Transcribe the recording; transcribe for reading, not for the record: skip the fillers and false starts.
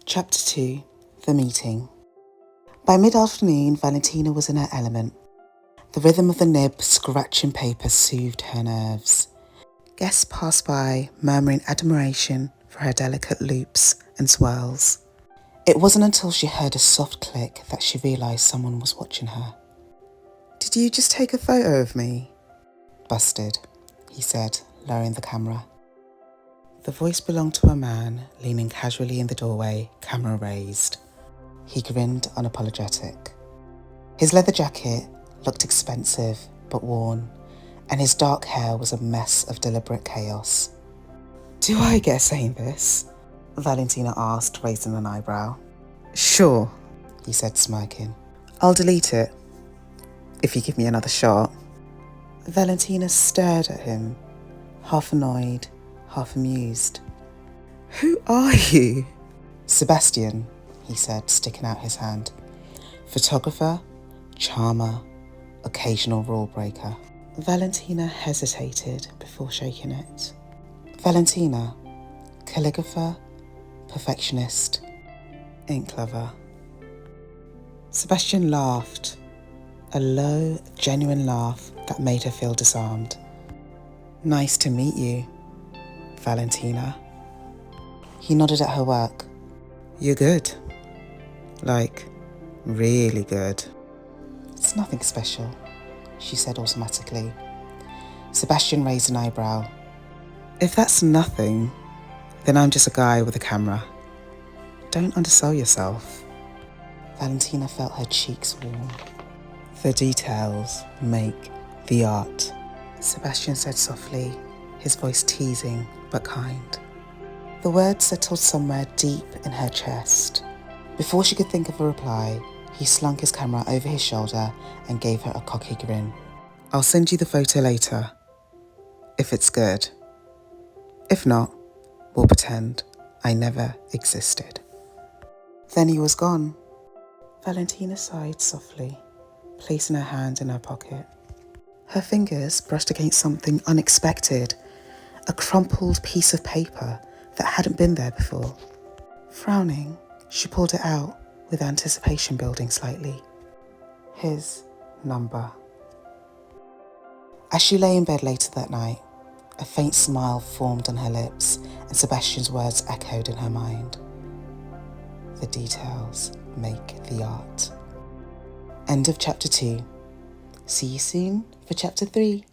Chapter 2. The Meeting. By mid-afternoon, Valentina was in her element. The rhythm of the nib scratching paper soothed her nerves. Guests passed by, murmuring admiration for her delicate loops and swirls. It wasn't until she heard a soft click that she realised someone was watching her. "Did you just take a photo of me?" "Busted," he said, lowering the camera. The voice belonged to a man leaning casually in the doorway, camera raised. He grinned unapologetic. His leather jacket looked expensive but worn, and his dark hair was a mess of deliberate chaos. "Do I get saying this?" Valentina asked, raising an eyebrow. "Sure," he said, smirking. "I'll delete it, if you give me another shot." Valentina stared at him, half annoyed, half amused. "Who are you?" "Sebastian," he said, sticking out his hand. "Photographer, charmer, occasional rule breaker." Valentina hesitated before shaking it. "Valentina, calligrapher, perfectionist, ink lover." Sebastian laughed, a low, genuine laugh that made her feel disarmed. "Nice to meet you, Valentina." He nodded at her work. "You're good. Like, really good." "It's nothing special," she said automatically. Sebastian raised an eyebrow. "If that's nothing, then I'm just a guy with a camera. Don't undersell yourself." Valentina felt her cheeks warm. "The details make the art," Sebastian said softly, his voice teasing but kind. The words settled somewhere deep in her chest. Before she could think of a reply, he slung his camera over his shoulder and gave her a cocky grin. "I'll send you the photo later, if it's good. If not, we'll pretend I never existed." Then he was gone. Valentina sighed softly, placing her hand in her pocket. Her fingers brushed against something unexpected, a crumpled piece of paper that hadn't been there before. Frowning, she pulled it out with anticipation building slightly. His number. As she lay in bed later that night, a faint smile formed on her lips and Sebastian's words echoed in her mind. The details make the art. End of chapter 2. See you soon for chapter 3.